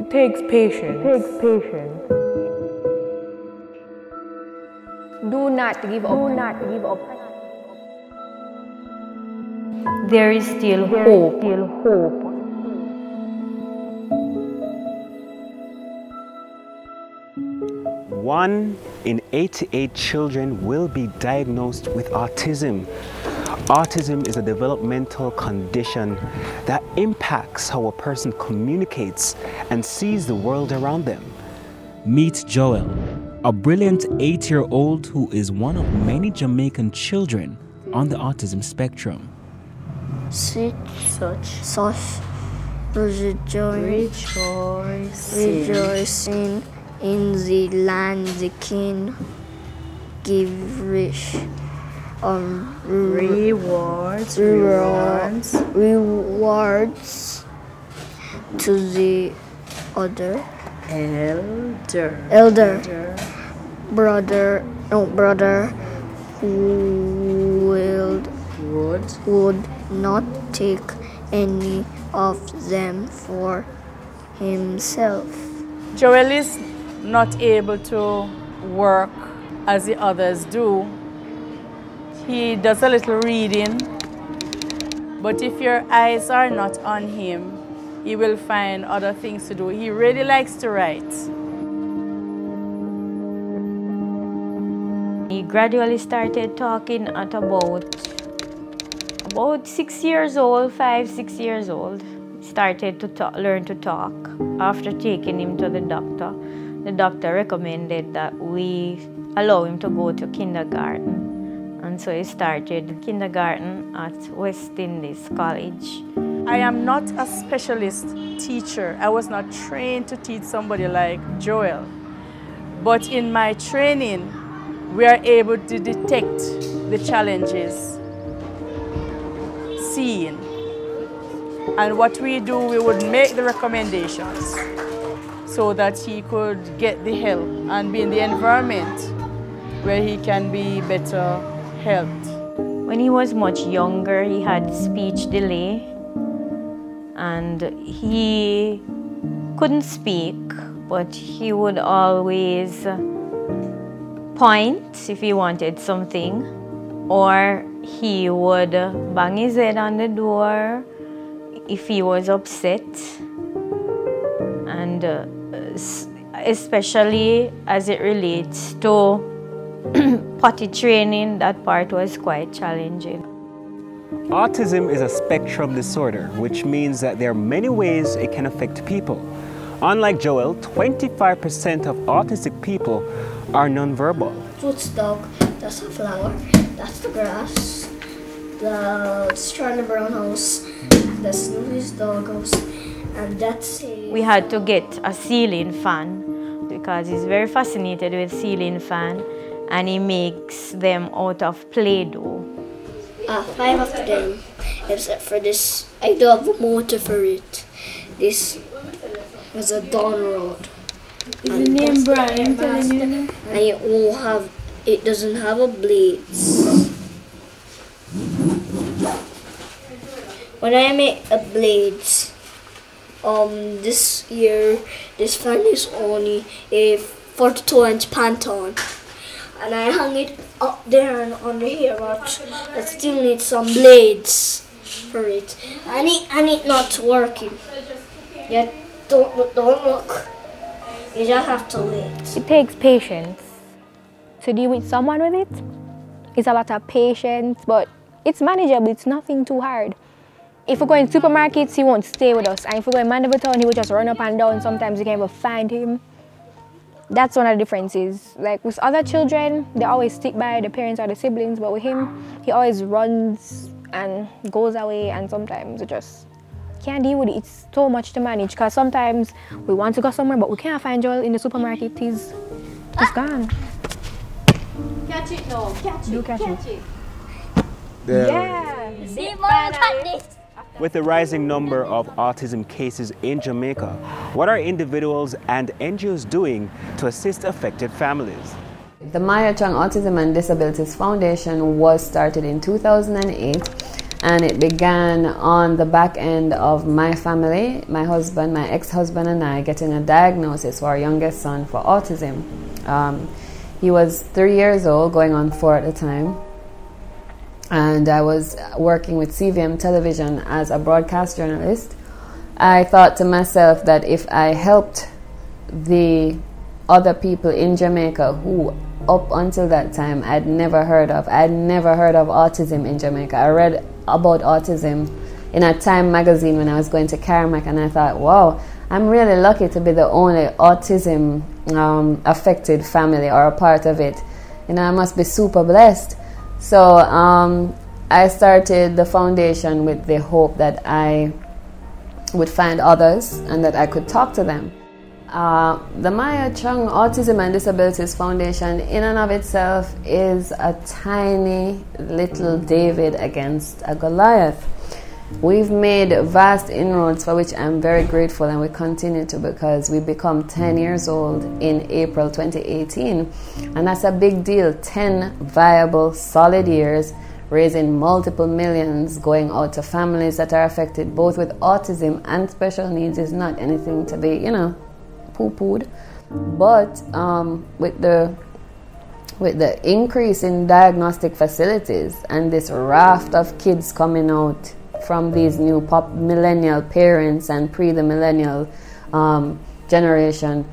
It takes patience. It takes patience. Do not give up. Do not give up. There is still hope. There is still hope. One in 88 children will be diagnosed with autism. Autism is a developmental condition that impacts how a person communicates and sees the world around them. Meet Joel, a brilliant 8-year-old who is one of many Jamaican children on the autism spectrum. Such rejoicing in the land the king give rich rewards to the other brother who would not take any of them for himself. Joel is not able to work as the others do. He does a little reading, but if your eyes are not on him, he will find other things to do. He really likes to write. He gradually started talking at about 6 years old, 5, 6 years old. Started to learn to talk. After taking him to the doctor recommended that we allow him to go to kindergarten. And so he started kindergarten at West Indies College. I am not a specialist teacher. I was not trained to teach somebody like Joel. But in my training, we are able to detect the challenges seen. And what we do, we would make the recommendations so that he could get the help and be in the environment where he can be better helped. When he was much younger, he had speech delay and he couldn't speak, but he would always point if he wanted something, or he would bang his head on the door if he was upset. And especially as it relates to potty training, that part was quite challenging. Autism is a spectrum disorder, which means that there are many ways it can affect people. Unlike Joel, 25% of autistic people are nonverbal. That's the dog, that's the flower, that's the grass, the straw in the brown house, the Snoopy's doghouse, and that's it. We had to get a ceiling fan because he's very fascinated with ceiling fan, and he makes them out of Play-Doh. 5 of them, except for this. I do have a motor for it. This was a Dawn Rod. Is the name Brian telling you? And it doesn't have a blades. When I make a blades, this year, this fan is only a 42-inch Panton. And I hung it up there and under here, but I still need some blades for it. And it not working. Yeah, don't look. You just have to wait. It takes patience to deal with someone with it. It's a lot of patience, but it's manageable. It's nothing too hard. If we go in supermarkets, he won't stay with us. And if we go in Mandeville Town, he will just run up and down. Sometimes you can't even find him. That's one of the differences. Like with other children, they always stick by the parents or the siblings, but with him, he always runs and goes away, and sometimes we just can't deal with it. It's so much to manage, because sometimes we want to go somewhere, but we can't find Joel in the supermarket. He's gone. Catch it now. Catch it. Catch it. Yeah. With the rising number of autism cases in Jamaica, what are individuals and NGOs doing to assist affected families? The Maya Chang Autism and Disabilities Foundation was started in 2008 And it began on the back end of my family, my husband, my ex-husband and I getting a diagnosis for our youngest son for autism. He was 3 years old, going on 4 at the time. And I was working with CVM Television as a broadcast journalist. I thought to myself that if I helped the other people in Jamaica who up until that time I'd never heard of autism in Jamaica. I read about autism in a Time magazine when I was going to Carmack, and I thought, wow, I'm really lucky to be the only autism affected family or a part of it. You know, I must be super blessed. So I started the foundation with the hope that I would find others and that I could talk to them. The Maya Chung Autism and Disabilities Foundation in and of itself is a tiny little David against a Goliath. We've made vast inroads for which I'm very grateful, and we continue to, because we become 10 years old in April 2018, and that's a big deal. 10 viable, solid years, raising multiple millions, going out to families that are affected both with autism and special needs is not anything to be, you know, poo-pooed. But with the increase in diagnostic facilities and this raft of kids coming out from these new millennial parents and the millennial generation,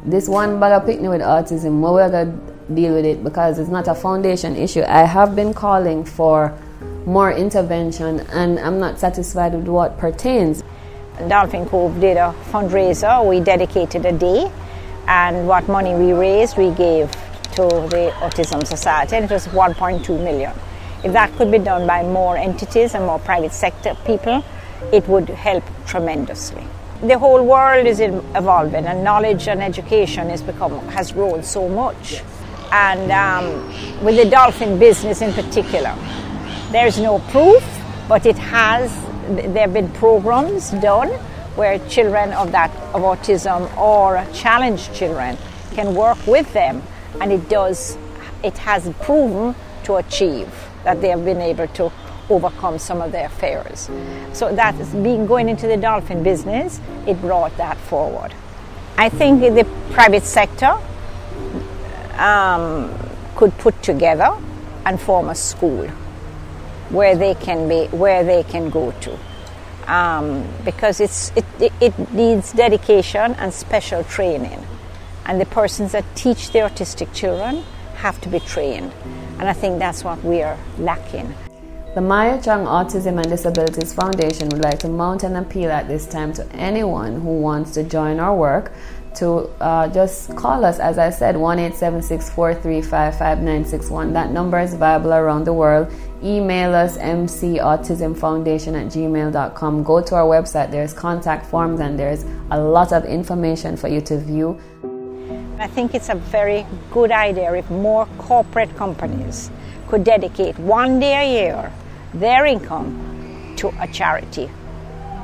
this one bag of picnic with autism, we're going to deal with it because it's not a foundation issue. I have been calling for more intervention, and I'm not satisfied with what pertains. Dolphin Cove did a fundraiser. We dedicated a day, and what money we raised we gave to the Autism Society, and it was 1.2 million. If that could be done by more entities and more private sector people, it would help tremendously. The whole world is evolving, and knowledge and education has grown so much. And with the dolphin business in particular, there's no proof, but there have been programs done where children of autism or challenged children can work with them, and it has proven to achieve that they have been able to overcome some of their fears. So that going into the dolphin business, it brought that forward. I think the private sector could put together and form a school where they can go to, because it needs dedication and special training, and the persons that teach the autistic children have to be trained, and I think that's what we are lacking. The Maya Chung Autism and Disabilities Foundation would like to mount an appeal at this time to anyone who wants to join our work to just call us, as I said, 1-876-435-5961. That number is viable around the world. Email us, mcautismfoundation@gmail.com. Go to our website. There's contact forms and there's a lot of information for you to view. I think it's a very good idea if more corporate companies could dedicate one day a year their income to a charity,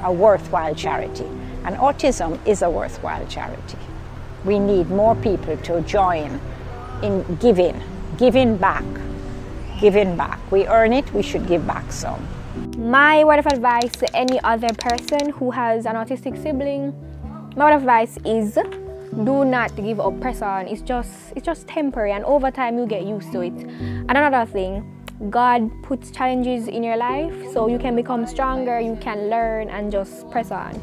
a worthwhile charity. And autism is a worthwhile charity. We need more people to join in giving back. We earn it, we should give back some. My word of advice to any other person who has an autistic sibling, my word of advice is do not give up, press on. It's just temporary, and over time you get used to it. And another thing, God puts challenges in your life so you can become stronger, you can learn, and just press on.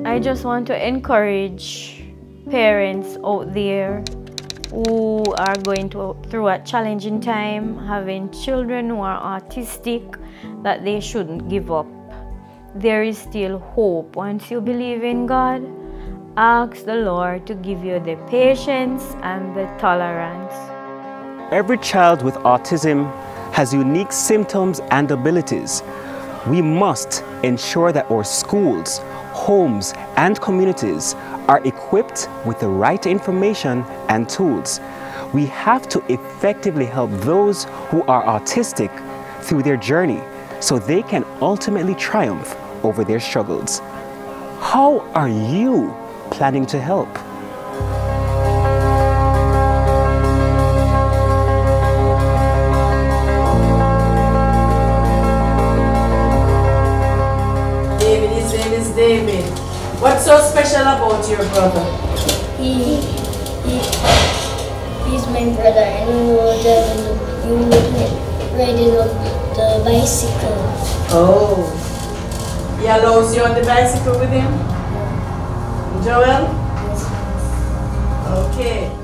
I just want to encourage parents out there who are going through a challenging time, having children who are autistic, that they shouldn't give up. There is still hope. Once you believe in God, ask the Lord to give you the patience and the tolerance. Every child with autism has unique symptoms and abilities. We must ensure that our schools, homes, and communities are equipped with the right information and tools. We have to effectively help those who are autistic through their journey. so they can ultimately triumph over their struggles. How are you planning to help? David, his name is David. What's so special about your brother? He's my brother, and you riding on the bicycle. Oh. He allows you on the bicycle with him? Joel? Okay.